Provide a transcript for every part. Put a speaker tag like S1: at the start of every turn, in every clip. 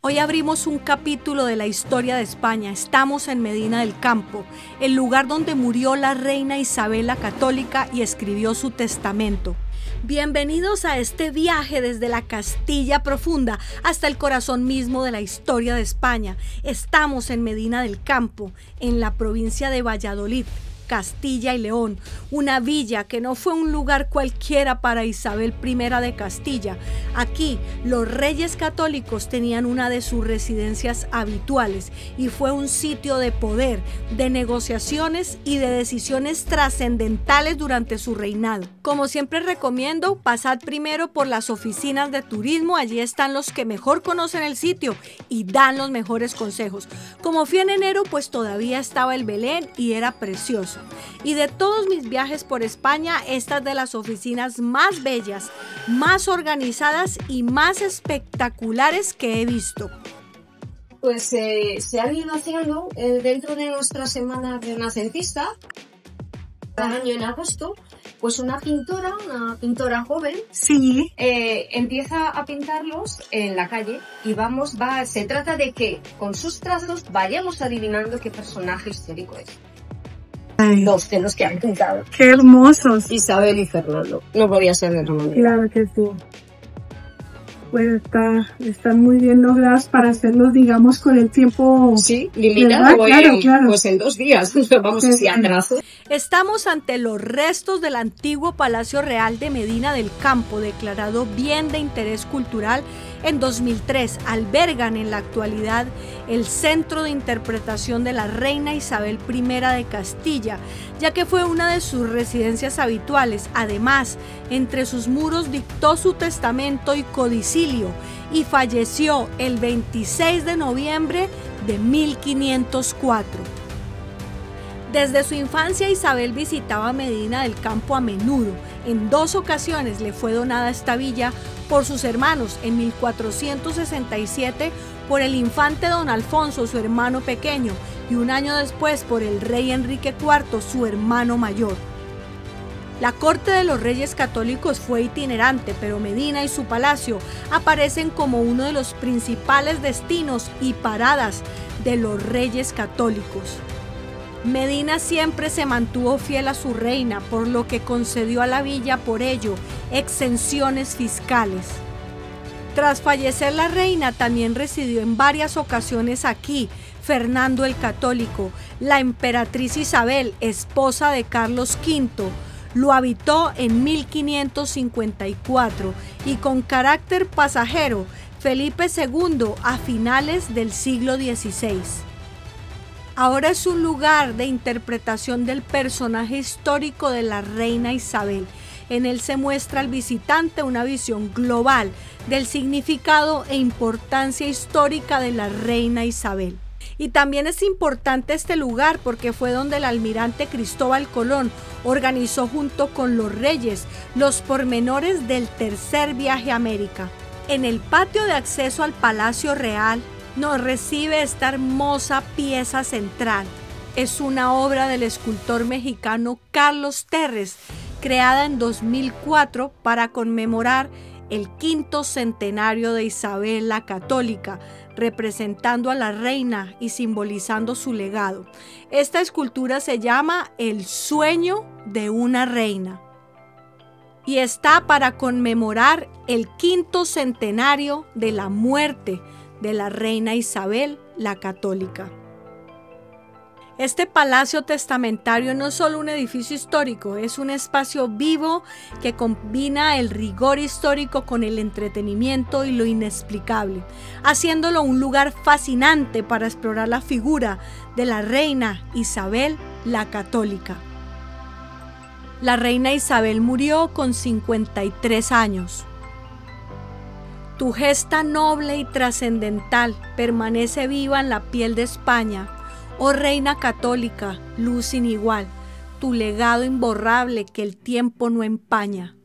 S1: Hoy abrimos un capítulo de la historia de España. Estamos en Medina del Campo, el lugar donde murió la reina Isabel la Católica y escribió su testamento. Bienvenidos a este viaje desde la Castilla profunda hasta el corazón mismo de la historia de España. Estamos en Medina del Campo, en la provincia de Valladolid, Castilla y León, una villa que no fue un lugar cualquiera para Isabel I de Castilla. Aquí los reyes católicos tenían una de sus residencias habituales y fue un sitio de poder, de negociaciones y de decisiones trascendentales durante su reinado. Como siempre recomiendo, pasad primero por las oficinas de turismo, allí están los que mejor conocen el sitio y dan los mejores consejos. Como fui en enero, pues todavía estaba el Belén y era precioso. Y de todos mis viajes por España, esta es de las oficinas más bellas, más organizadas y más espectaculares que he visto.
S2: Pues se ha ido haciendo dentro de nuestra semana renacentista, cada año en agosto, pues una pintora joven,
S1: sí,
S2: empieza a pintarlos en la calle y se trata de que con sus trazos vayamos adivinando qué personaje histórico es.
S3: Ay,
S2: Los que han pintado.
S3: ¡qué hermosos!
S2: Isabel y Fernando. No podía ser de otra manera.
S3: Claro que sí. Pues están muy bien logradas para hacerlos, digamos, con el tiempo.
S2: Sí, limitado,
S3: claro.
S2: Pues en 2 días. Vamos así a trazo.
S1: Estamos ante los restos del antiguo Palacio Real de Medina del Campo, declarado Bien de Interés Cultural en 2003. Albergan en la actualidad el centro de interpretación de la reina Isabel I de Castilla, ya que fue una de sus residencias habituales. Además, entre sus muros dictó su testamento y codicilio y falleció el 26 de noviembre de 1504. Desde su infancia, Isabel visitaba Medina del Campo a menudo. En 2 ocasiones le fue donada esta villa por sus hermanos, en 1467 por el infante don Alfonso, su hermano pequeño, y un año después por el rey Enrique IV, su hermano mayor. La corte de los reyes católicos fue itinerante, pero Medina y su palacio aparecen como uno de los principales destinos y paradas de los reyes católicos. Medina siempre se mantuvo fiel a su reina, por lo que concedió a la villa por ello exenciones fiscales. Tras fallecer la reina, también residió en varias ocasiones aquí Fernando el Católico. La emperatriz Isabel, esposa de Carlos V, lo habitó en 1554 y con carácter pasajero Felipe II a finales del siglo XVI. Ahora es un lugar de interpretación del personaje histórico de la reina Isabel. En él se muestra al visitante una visión global del significado e importancia histórica de la reina Isabel. Y también es importante este lugar porque fue donde el almirante Cristóbal Colón organizó junto con los reyes los pormenores del tercer viaje a América. En el patio de acceso al Palacio Real nos recibe esta hermosa pieza central. Es una obra del escultor mexicano Carlos Terres, creada en 2004 para conmemorar el 5º centenario de Isabel la Católica, representando a la reina y simbolizando su legado. Esta escultura se llama El sueño de una reina y está para conmemorar el 5º centenario de la muerte de la reina Isabel la Católica. Este palacio testamentario no es solo un edificio histórico, es un espacio vivo que combina el rigor histórico con el entretenimiento y lo inexplicable, haciéndolo un lugar fascinante para explorar la figura de la reina Isabel la Católica. La reina Isabel murió con 53 años. Tu gesta noble y trascendental permanece viva en la piel de España. Oh reina católica, luz sin igual, tu legado imborrable que el tiempo no empaña.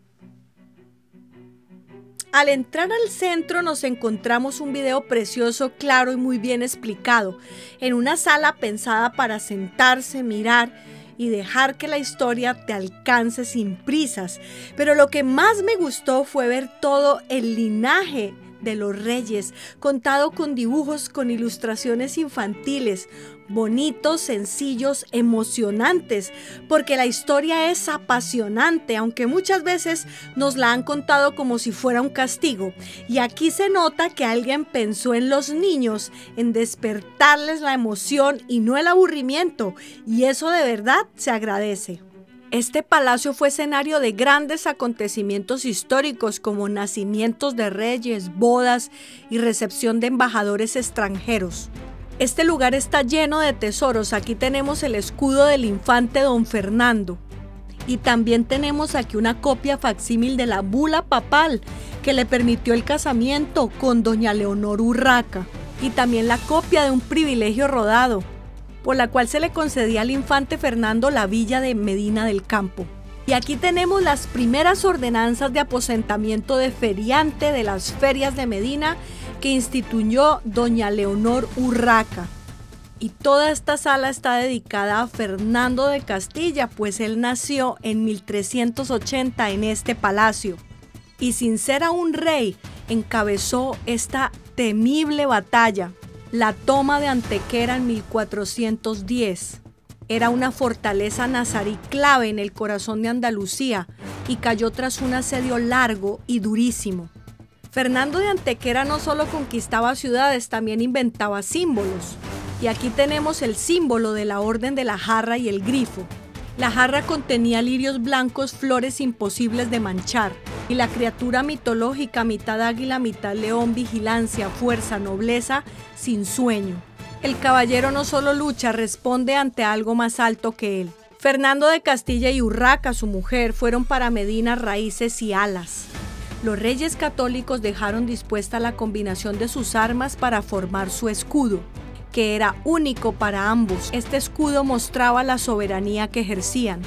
S1: Al entrar al centro nos encontramos un video precioso, claro y muy bien explicado, en una sala pensada para sentarse, mirar y dejar que la historia te alcance sin prisas. Pero lo que más me gustó fue ver todo el linaje de los Reyes, contado con dibujos, con ilustraciones infantiles, bonitos, sencillos, emocionantes, porque la historia es apasionante, aunque muchas veces nos la han contado como si fuera un castigo. Y aquí se nota que alguien pensó en los niños, en despertarles la emoción y no el aburrimiento, y eso de verdad se agradece. Este palacio fue escenario de grandes acontecimientos históricos como nacimientos de reyes, bodas y recepción de embajadores extranjeros. Este lugar está lleno de tesoros. Aquí tenemos el escudo del infante don Fernando. Y también tenemos aquí una copia facsímil de la bula papal que le permitió el casamiento con doña Leonor Urraca. Y también la copia de un privilegio rodado, por la cual se le concedía al infante Fernando la villa de Medina del Campo. Y aquí tenemos las primeras ordenanzas de aposentamiento de feriante de las ferias de Medina que instituyó doña Leonor Urraca. Y toda esta sala está dedicada a Fernando de Castilla, pues él nació en 1380 en este palacio. Y sin ser aún rey, encabezó esta temible batalla, la toma de Antequera en 1410. Era una fortaleza nazarí clave en el corazón de Andalucía y cayó tras un asedio largo y durísimo. Fernando de Antequera no solo conquistaba ciudades, también inventaba símbolos. Y aquí tenemos el símbolo de la Orden de la Jarra y el Grifo. La jarra contenía lirios blancos, flores imposibles de manchar. Y la criatura mitológica, mitad águila, mitad león, vigilancia, fuerza, nobleza, sin sueño. El caballero no solo lucha, responde ante algo más alto que él. Fernando de Castilla y Urraca, su mujer, fueron para Medina raíces y alas. Los reyes católicos dejaron dispuesta la combinación de sus armas para formar su escudo, que era único para ambos. Este escudo mostraba la soberanía que ejercían.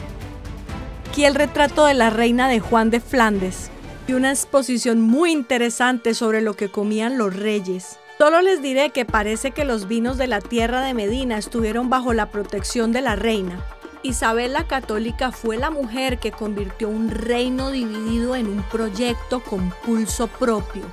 S1: Aquí el retrato de la reina de Juan de Flandes y una exposición muy interesante sobre lo que comían los reyes. Solo les diré que parece que los vinos de la tierra de Medina estuvieron bajo la protección de la reina. Isabel la Católica fue la mujer que convirtió un reino dividido en un proyecto con pulso propio.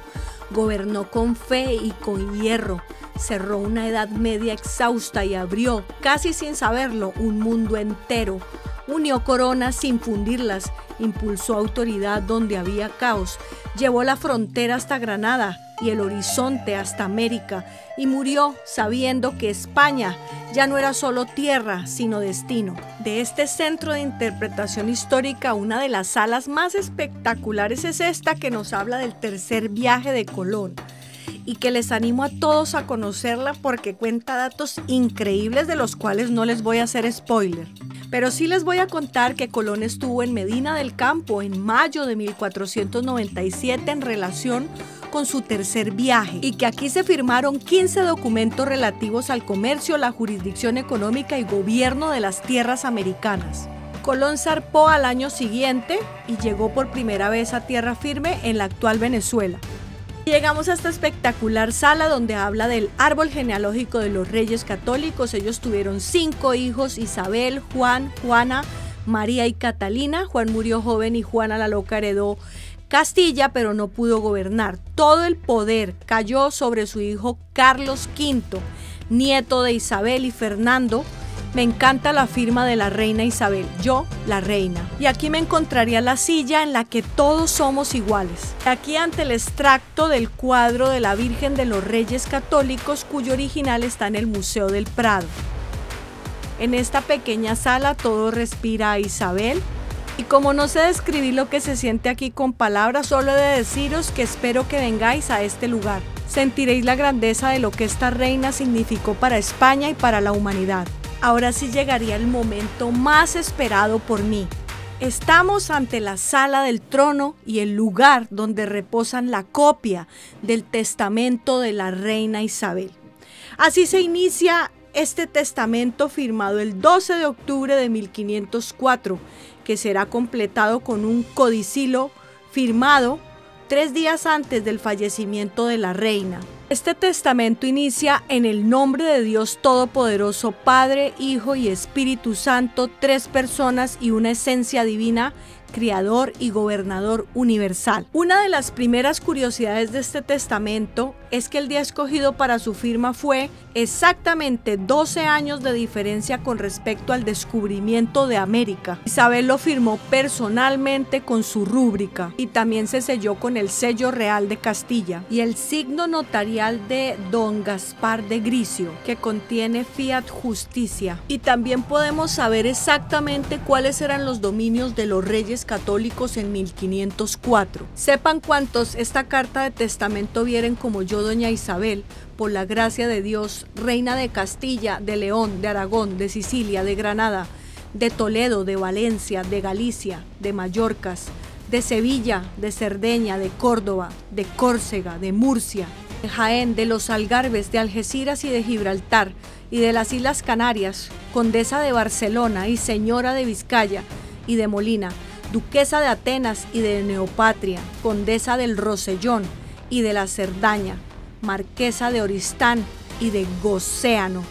S1: Gobernó con fe y con hierro. Cerró una Edad Media exhausta y abrió, casi sin saberlo, un mundo entero. Unió coronas sin fundirlas, impulsó autoridad donde había caos, llevó la frontera hasta Granada y el horizonte hasta América, y murió sabiendo que España ya no era solo tierra, sino destino. De este centro de interpretación histórica, una de las salas más espectaculares es esta que nos habla del tercer viaje de Colón, y que les animo a todos a conocerla porque cuenta datos increíbles de los cuales no les voy a hacer spoiler. Pero sí les voy a contar que Colón estuvo en Medina del Campo en mayo de 1497 en relación con su tercer viaje y que aquí se firmaron 15 documentos relativos al comercio, la jurisdicción económica y gobierno de las tierras americanas. Colón zarpó al año siguiente y llegó por primera vez a tierra firme en la actual Venezuela. Llegamos a esta espectacular sala donde habla del árbol genealógico de los reyes católicos. Ellos tuvieron 5 hijos: Isabel, Juan, Juana, María y Catalina. Juan murió joven y Juana la Loca heredó Castilla, pero no pudo gobernar. Todo el poder cayó sobre su hijo Carlos V, nieto de Isabel y Fernando. Me encanta la firma de la reina Isabel, yo la reina. Y aquí me encontraría la silla en la que todos somos iguales. Aquí ante el extracto del cuadro de la Virgen de los Reyes Católicos, cuyo original está en el Museo del Prado. En esta pequeña sala todo respira a Isabel. Y como no sé describir lo que se siente aquí con palabras, solo he de deciros que espero que vengáis a este lugar. Sentiréis la grandeza de lo que esta reina significó para España y para la humanidad. Ahora sí llegaría el momento más esperado por mí. Estamos ante la sala del trono y el lugar donde reposan la copia del testamento de la reina Isabel. Así se inicia este testamento firmado el 12 de octubre de 1504, que será completado con un codicilo firmado 3 días antes del fallecimiento de la reina. Este testamento inicia en el nombre de Dios Todopoderoso, Padre, Hijo y Espíritu Santo, 3 personas y una esencia divina Criador y Gobernador universal. Una de las primeras curiosidades de este testamento es que el día escogido para su firma fue exactamente 12 años de diferencia con respecto al descubrimiento de América. Isabel lo firmó personalmente con su rúbrica y también se selló con el sello real de Castilla y el signo notarial de Don Gaspar de Gricio, que contiene Fiat Justicia. Y también podemos saber exactamente cuáles eran los dominios de los reyes católicos en 1504. Sepan cuantos esta carta de testamento vieren como yo, doña Isabel, por la gracia de Dios, reina de Castilla, de León, de Aragón, de Sicilia, de Granada, de Toledo, de Valencia, de Galicia, de Mallorcas, de Sevilla, de Cerdeña, de Córdoba, de Córcega, de Murcia, de Jaén, de los Algarbes, de Algeciras y de Gibraltar, y de las Islas Canarias, condesa de Barcelona y señora de Vizcaya y de Molina, duquesa de Atenas y de Neopatria, condesa del Rosellón y de la Cerdaña, marquesa de Oristán y de Gocéano.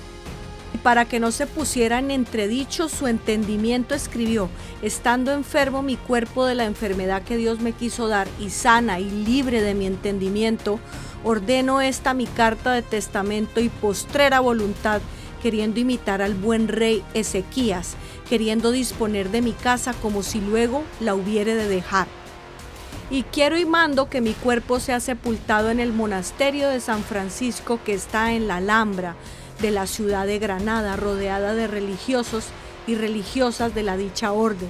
S1: Y para que no se pusiera en entredicho su entendimiento, escribió: estando enfermo mi cuerpo de la enfermedad que Dios me quiso dar, y sana y libre de mi entendimiento, ordeno esta mi carta de testamento y postrera voluntad, queriendo imitar al buen rey Ezequías, queriendo disponer de mi casa como si luego la hubiere de dejar. Y quiero y mando que mi cuerpo sea sepultado en el monasterio de San Francisco, que está en la Alhambra de la ciudad de Granada, rodeada de religiosos y religiosas de la dicha orden,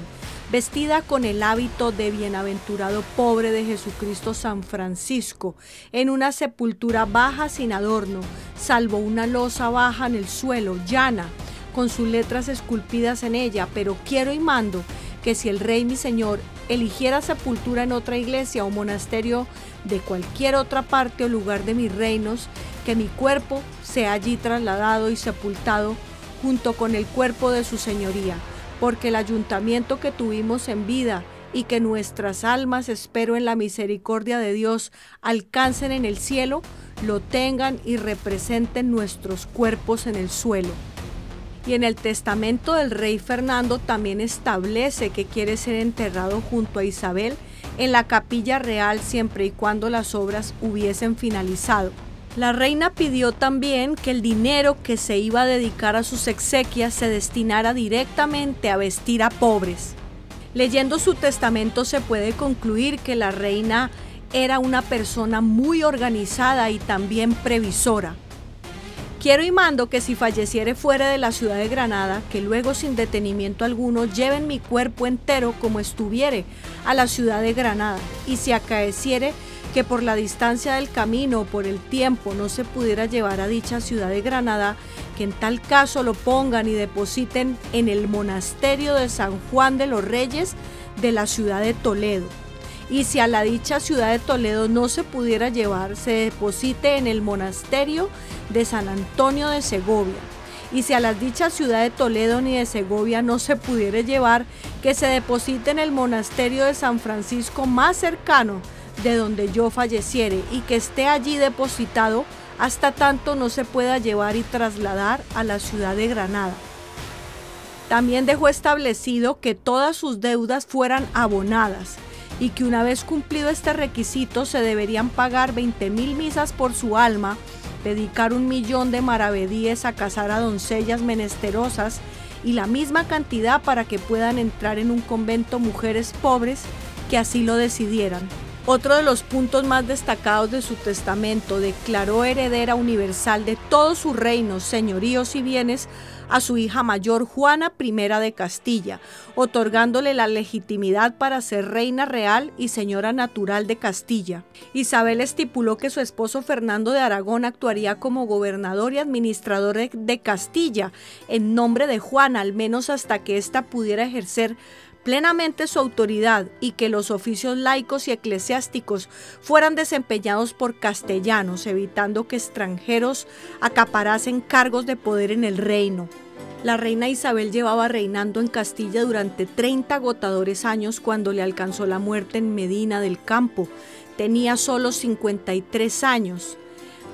S1: vestida con el hábito de bienaventurado pobre de Jesucristo San Francisco, en una sepultura baja sin adorno, salvo una losa baja en el suelo, llana, con sus letras esculpidas en ella, pero quiero y mando que si el rey mi señor eligiera sepultura en otra iglesia o monasterio de cualquier otra parte o lugar de mis reinos, que mi cuerpo sea allí trasladado y sepultado junto con el cuerpo de su señoría, porque el ayuntamiento que tuvimos en vida y que nuestras almas, espero en la misericordia de Dios, alcancen en el cielo, lo tengan y representen nuestros cuerpos en el suelo. Y en el testamento del rey Fernando también establece que quiere ser enterrado junto a Isabel en la capilla real siempre y cuando las obras hubiesen finalizado. La reina pidió también que el dinero que se iba a dedicar a sus exequias se destinara directamente a vestir a pobres. Leyendo su testamento se puede concluir que la reina era una persona muy organizada y también previsora. Quiero y mando que si falleciere fuera de la ciudad de Granada, que luego sin detenimiento alguno lleven mi cuerpo entero como estuviere a la ciudad de Granada, y si acaeciere que por la distancia del camino o por el tiempo no se pudiera llevar a dicha ciudad de Granada, que en tal caso lo pongan y depositen en el monasterio de San Juan de los Reyes de la ciudad de Toledo. Y si a la dicha ciudad de Toledo no se pudiera llevar, se deposite en el monasterio de San Antonio de Segovia. Y si a la dicha ciudad de Toledo ni de Segovia no se pudiera llevar, que se deposite en el monasterio de San Francisco más cercano de donde yo falleciere, y que esté allí depositado hasta tanto no se pueda llevar y trasladar a la ciudad de Granada. También dejó establecido que todas sus deudas fueran abonadas, y que una vez cumplido este requisito se deberían pagar 20.000 misas por su alma, dedicar 1.000.000 de maravedíes a casar a doncellas menesterosas y la misma cantidad para que puedan entrar en un convento mujeres pobres que así lo decidieran. Otro de los puntos más destacados de su testamento: declaró heredera universal de todos sus reinos, señoríos y bienes a su hija mayor Juana I de Castilla, otorgándole la legitimidad para ser reina real y señora natural de Castilla. Isabel estipuló que su esposo Fernando de Aragón actuaría como gobernador y administrador de Castilla en nombre de Juana, al menos hasta que ésta pudiera ejercer plenamente su autoridad, y que los oficios laicos y eclesiásticos fueran desempeñados por castellanos, evitando que extranjeros acaparasen cargos de poder en el reino. La reina Isabel llevaba reinando en Castilla durante 30 agotadores años cuando le alcanzó la muerte en Medina del Campo. Tenía solo 53 años.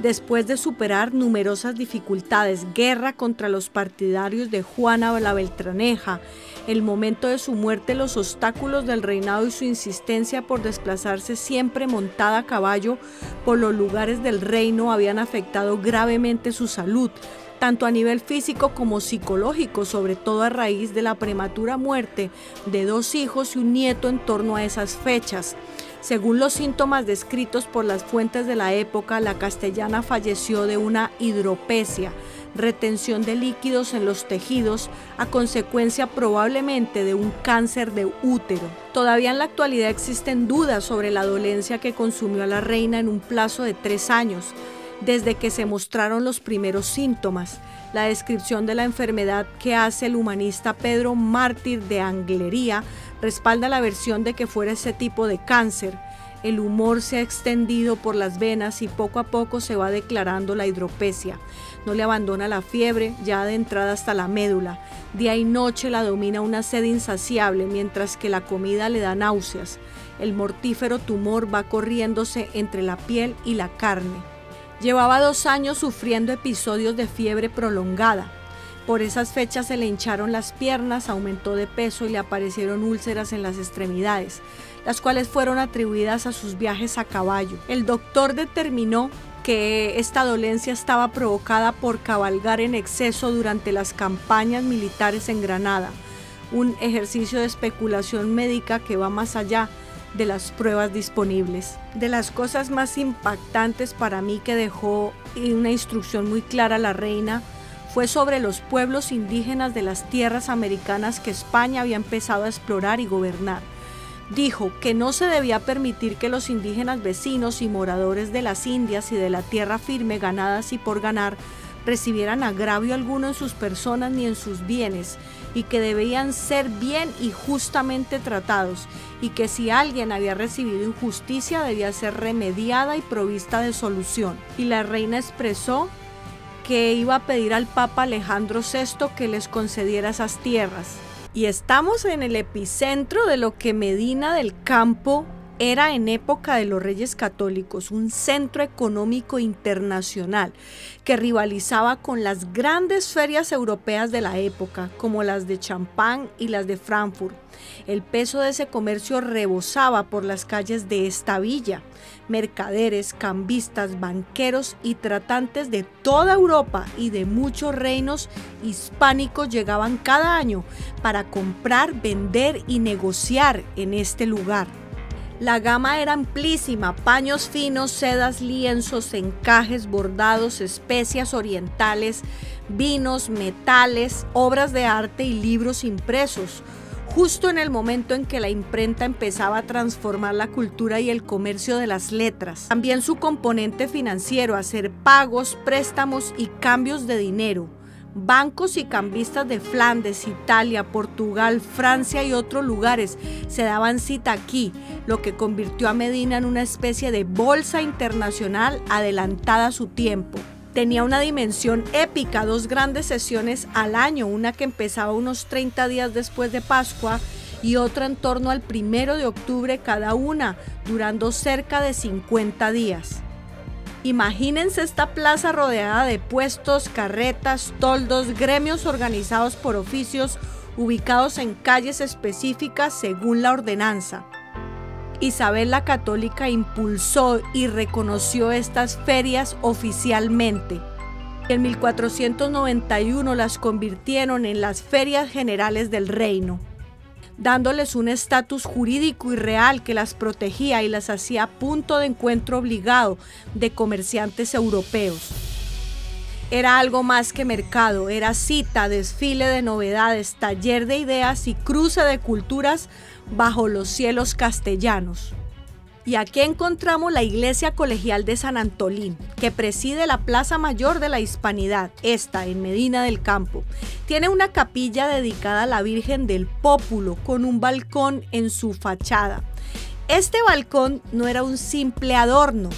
S1: Después de superar numerosas dificultades, guerra contra los partidarios de Juana la Beltraneja, el momento de su muerte, los obstáculos del reinado y su insistencia por desplazarse siempre montada a caballo por los lugares del reino habían afectado gravemente su salud, tanto a nivel físico como psicológico, sobre todo a raíz de la prematura muerte de 2 hijos y un nieto en torno a esas fechas. Según los síntomas descritos por las fuentes de la época, la castellana falleció de una hidropesia, retención de líquidos en los tejidos, a consecuencia probablemente de un cáncer de útero. Todavía en la actualidad existen dudas sobre la dolencia que consumió a la reina en un plazo de 3 años, desde que se mostraron los primeros síntomas. La descripción de la enfermedad que hace el humanista Pedro Mártir de Anglería respalda la versión de que fuera ese tipo de cáncer. El humor se ha extendido por las venas y poco a poco se va declarando la hidropesia. No le abandona la fiebre, ya adentrada hasta la médula. Día y noche la domina una sed insaciable, mientras que la comida le da náuseas. El mortífero tumor va corriéndose entre la piel y la carne. Llevaba 2 años sufriendo episodios de fiebre prolongada. Por esas fechas se le hincharon las piernas, aumentó de peso y le aparecieron úlceras en las extremidades, las cuales fueron atribuidas a sus viajes a caballo. El doctor determinó que esta dolencia estaba provocada por cabalgar en exceso durante las campañas militares en Granada, un ejercicio de especulación médica que va más allá de las pruebas disponibles. De las cosas más impactantes para mí que dejó una instrucción muy clara a la reina fue sobre los pueblos indígenas de las tierras americanas que España había empezado a explorar y gobernar. Dijo que no se debía permitir que los indígenas vecinos y moradores de las Indias y de la tierra firme ganadas y por ganar recibieran agravio alguno en sus personas ni en sus bienes, y que debían ser bien y justamente tratados, y que si alguien había recibido injusticia debía ser remediada y provista de solución. Y la reina expresó que iba a pedir al Papa Alejandro VI que les concediera esas tierras. Y estamos en el epicentro de lo que Medina del Campo era en época de los Reyes Católicos, un centro económico internacional que rivalizaba con las grandes ferias europeas de la época, como las de Champán y las de Frankfurt. El peso de ese comercio rebosaba por las calles de esta villa. Mercaderes, cambistas, banqueros y tratantes de toda Europa y de muchos reinos hispánicos llegaban cada año para comprar, vender y negociar en este lugar. La gama era amplísima: paños finos, sedas, lienzos, encajes, bordados, especias orientales, vinos, metales, obras de arte y libros impresos, justo en el momento en que la imprenta empezaba a transformar la cultura y el comercio de las letras. También su componente financiero, hacer pagos, préstamos y cambios de dinero. Bancos y cambistas de Flandes, Italia, Portugal, Francia y otros lugares se daban cita aquí, lo que convirtió a Medina en una especie de bolsa internacional adelantada a su tiempo. Tenía una dimensión épica: 2 grandes sesiones al año, una que empezaba unos 30 días después de Pascua y otra en torno al 1 de octubre cada una, durando cerca de 50 días. Imagínense esta plaza rodeada de puestos, carretas, toldos, gremios organizados por oficios, ubicados en calles específicas según la ordenanza. Isabel la Católica impulsó y reconoció estas ferias oficialmente. En 1491 las convirtieron en las Ferias Generales del Reino, dándoles un estatus jurídico y real que las protegía y las hacía punto de encuentro obligado de comerciantes europeos. Era algo más que mercado, era cita, desfile de novedades, taller de ideas y cruce de culturas bajo los cielos castellanos. Y aquí encontramos la iglesia colegial de San Antolín, que preside la Plaza Mayor de la Hispanidad, esta en Medina del Campo. Tiene una capilla dedicada a la Virgen del Pópulo, con un balcón en su fachada. Este balcón no era un simple adorno,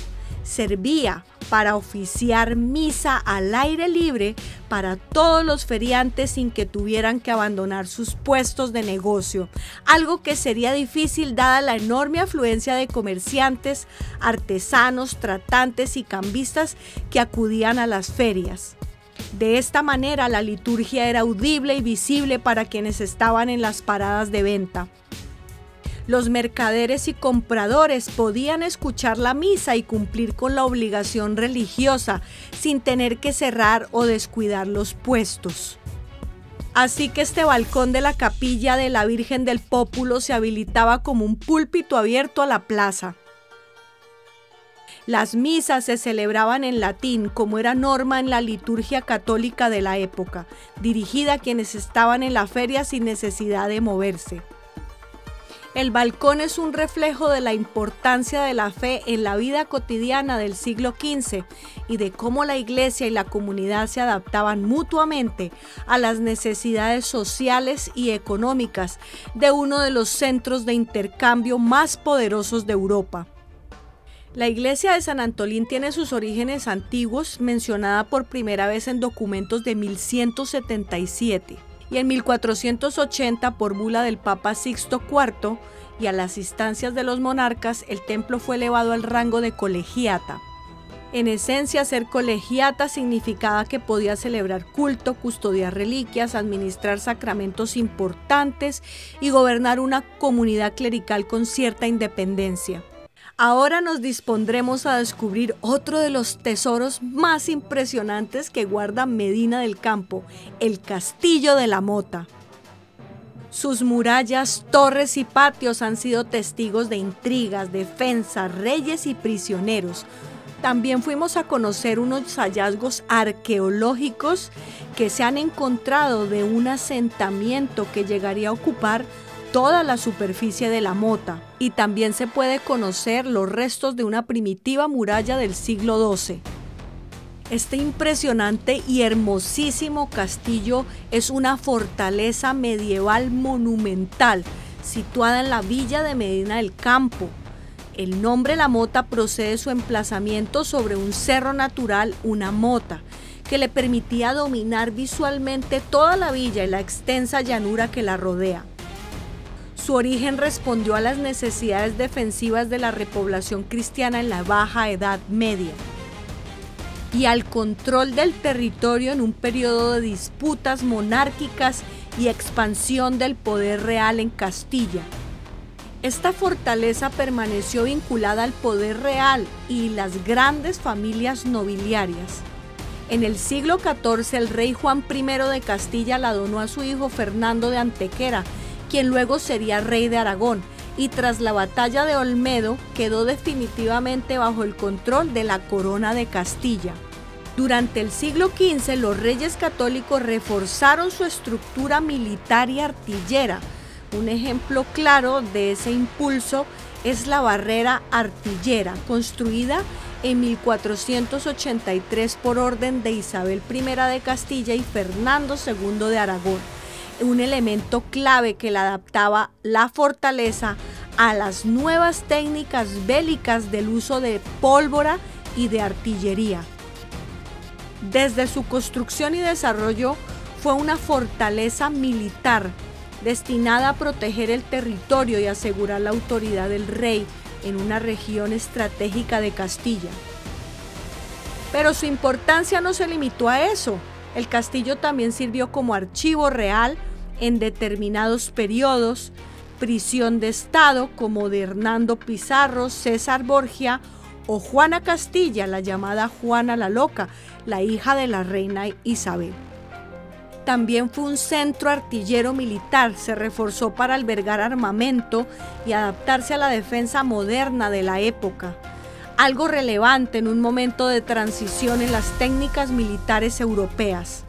S1: servía para oficiar misa al aire libre para todos los feriantes sin que tuvieran que abandonar sus puestos de negocio, algo que sería difícil dada la enorme afluencia de comerciantes, artesanos, tratantes y cambistas que acudían a las ferias. De esta manera la liturgia era audible y visible para quienes estaban en las paradas de venta. Los mercaderes y compradores podían escuchar la misa y cumplir con la obligación religiosa sin tener que cerrar o descuidar los puestos. Así que este balcón de la capilla de la Virgen del Pópulo se habilitaba como un púlpito abierto a la plaza. Las misas se celebraban en latín, como era norma en la liturgia católica de la época, dirigida a quienes estaban en la feria sin necesidad de moverse. El balcón es un reflejo de la importancia de la fe en la vida cotidiana del siglo XV y de cómo la iglesia y la comunidad se adaptaban mutuamente a las necesidades sociales y económicas de uno de los centros de intercambio más poderosos de Europa. La iglesia de San Antolín tiene sus orígenes antiguos, mencionada por primera vez en documentos de 1177. Y en 1480 por bula del Papa Sixto IV y a las instancias de los monarcas, el templo fue elevado al rango de colegiata. En esencia, ser colegiata significaba que podía celebrar culto, custodiar reliquias, administrar sacramentos importantes y gobernar una comunidad clerical con cierta independencia. Ahora nos dispondremos a descubrir otro de los tesoros más impresionantes que guarda Medina del Campo, el Castillo de la Mota. Sus murallas, torres y patios han sido testigos de intrigas, defensas, reyes y prisioneros. También fuimos a conocer unos hallazgos arqueológicos que se han encontrado de un asentamiento que llegaría a ocupar toda la superficie de la Mota, y también se puede conocer los restos de una primitiva muralla del siglo XII. Este impresionante y hermosísimo castillo es una fortaleza medieval monumental situada en la villa de Medina del Campo. El nombre La Mota procede de su emplazamiento sobre un cerro natural, una mota, que le permitía dominar visualmente toda la villa y la extensa llanura que la rodea. Su origen respondió a las necesidades defensivas de la repoblación cristiana en la Baja Edad Media y al control del territorio en un periodo de disputas monárquicas y expansión del poder real en Castilla. Esta fortaleza permaneció vinculada al poder real y las grandes familias nobiliarias. En el siglo XIV, el rey Juan I de Castilla la donó a su hijo Fernando de Antequera, quien luego sería rey de Aragón, y tras la batalla de Olmedo quedó definitivamente bajo el control de la corona de Castilla. Durante el siglo XV, los reyes católicos reforzaron su estructura militar y artillera. Un ejemplo claro de ese impulso es la barrera artillera, construida en 1483 por orden de Isabel I de Castilla y Fernando II de Aragón, un elemento clave que le adaptaba la fortaleza a las nuevas técnicas bélicas del uso de pólvora y de artillería. Desde su construcción y desarrollo fue una fortaleza militar destinada a proteger el territorio y asegurar la autoridad del rey en una región estratégica de Castilla. Pero su importancia no se limitó a eso. El castillo también sirvió como archivo real en determinados periodos, prisión de Estado como de Hernando Pizarro, César Borgia o Juana Castilla, la llamada Juana la Loca, la hija de la reina Isabel. También fue un centro artillero militar, se reforzó para albergar armamento y adaptarse a la defensa moderna de la época, algo relevante en un momento de transición en las técnicas militares europeas.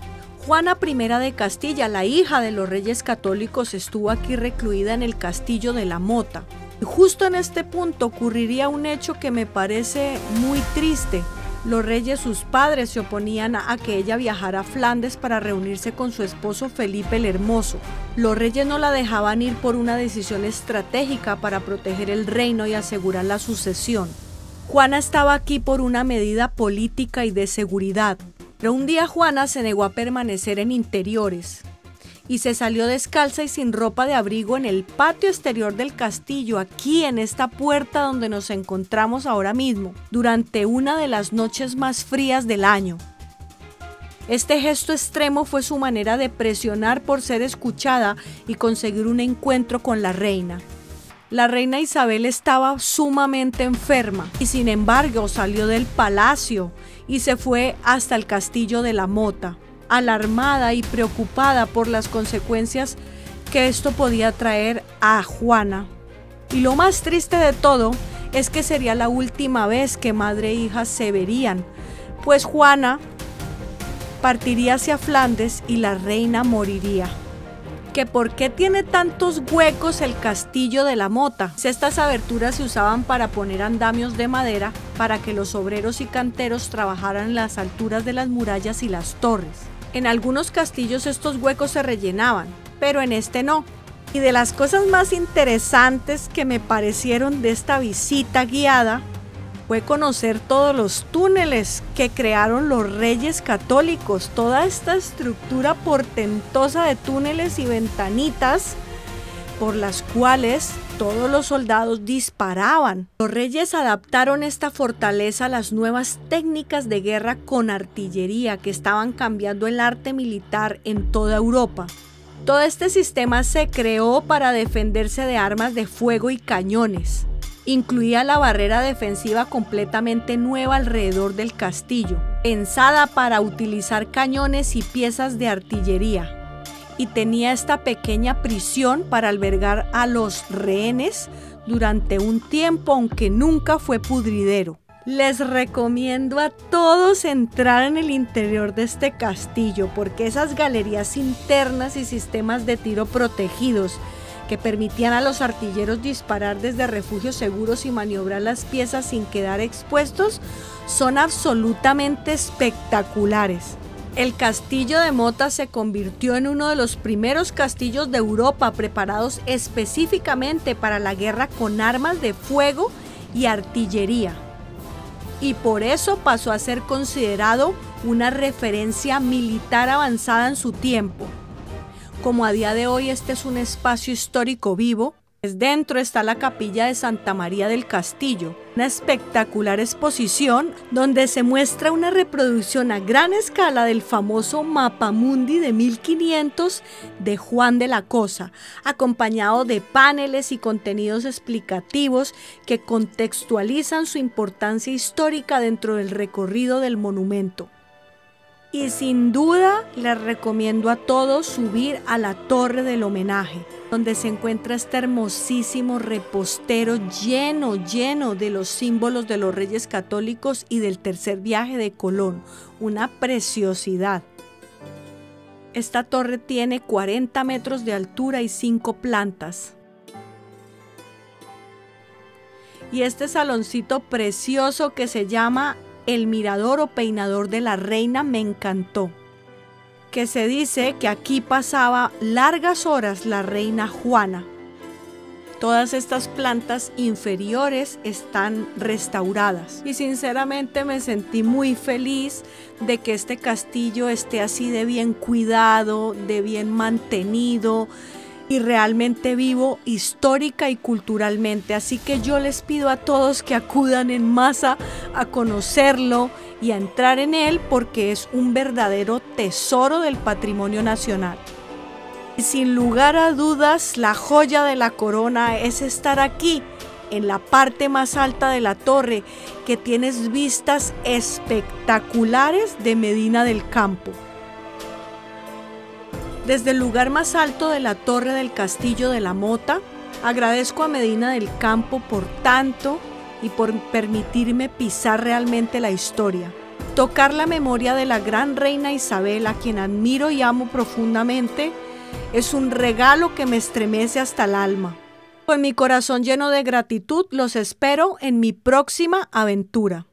S1: Juana I de Castilla, la hija de los reyes católicos, estuvo aquí recluida en el castillo de la Mota. Y justo en este punto ocurriría un hecho que me parece muy triste. Los reyes, sus padres, se oponían a que ella viajara a Flandes para reunirse con su esposo Felipe el Hermoso. Los reyes no la dejaban ir por una decisión estratégica para proteger el reino y asegurar la sucesión. Juana estaba aquí por una medida política y de seguridad, pero un día Juana se negó a permanecer en interiores y se salió descalza y sin ropa de abrigo en el patio exterior del castillo, aquí en esta puerta donde nos encontramos ahora mismo, durante una de las noches más frías del año. Este gesto extremo fue su manera de presionar por ser escuchada y conseguir un encuentro con la reina. La reina Isabel estaba sumamente enferma y sin embargo salió del palacio y se fue hasta el castillo de la Mota, alarmada y preocupada por las consecuencias que esto podía traer a Juana. Y lo más triste de todo es que sería la última vez que madre e hija se verían, pues Juana partiría hacia Flandes y la reina moriría. ¿Que por qué tiene tantos huecos el castillo de la Mota? Estas aberturas se usaban para poner andamios de madera para que los obreros y canteros trabajaran en las alturas de las murallas y las torres. En algunos castillos estos huecos se rellenaban, pero en este no. Y de las cosas más interesantes que me parecieron de esta visita guiada fue conocer todos los túneles que crearon los reyes católicos, toda esta estructura portentosa de túneles y ventanitas por las cuales todos los soldados disparaban. Los reyes adaptaron esta fortaleza a las nuevas técnicas de guerra con artillería que estaban cambiando el arte militar en toda Europa. Todo este sistema se creó para defenderse de armas de fuego y cañones. Incluía la barrera defensiva completamente nueva alrededor del castillo, pensada para utilizar cañones y piezas de artillería, y tenía esta pequeña prisión para albergar a los rehenes durante un tiempo, aunque nunca fue pudridero. Les recomiendo a todos entrar en el interior de este castillo, porque esas galerías internas y sistemas de tiro protegidos que permitían a los artilleros disparar desde refugios seguros y maniobrar las piezas sin quedar expuestos, son absolutamente espectaculares. El castillo de Mota se convirtió en uno de los primeros castillos de Europa preparados específicamente para la guerra con armas de fuego y artillería. Y por eso pasó a ser considerado una referencia militar avanzada en su tiempo. Como a día de hoy este es un espacio histórico vivo, dentro está la capilla de Santa María del Castillo, una espectacular exposición donde se muestra una reproducción a gran escala del famoso Mapamundi de 1500 de Juan de la Cosa, acompañado de paneles y contenidos explicativos que contextualizan su importancia histórica dentro del recorrido del monumento. Y sin duda les recomiendo a todos subir a la Torre del Homenaje, donde se encuentra este hermosísimo repostero lleno de los símbolos de los Reyes Católicos y del tercer viaje de Colón, una preciosidad. Esta torre tiene 40 metros de altura y 5 plantas. Y este saloncito precioso que se llama el mirador o peinador de la reina me encantó, que se dice que aquí pasaba largas horas la reina Juana. Todas estas plantas inferiores están restauradas y sinceramente me sentí muy feliz de que este castillo esté así de bien cuidado, de bien mantenido y realmente vivo histórica y culturalmente. Así que yo les pido a todos que acudan en masa a conocerlo y a entrar en él, porque es un verdadero tesoro del patrimonio nacional. Y sin lugar a dudas, la joya de la corona es estar aquí, en la parte más alta de la torre, que tienes vistas espectaculares de Medina del Campo. Desde el lugar más alto de la torre del castillo de la Mota, agradezco a Medina del Campo por tanto y por permitirme pisar realmente la historia. Tocar la memoria de la gran reina Isabel, a quien admiro y amo profundamente, es un regalo que me estremece hasta el alma. Con mi corazón lleno de gratitud, los espero en mi próxima aventura.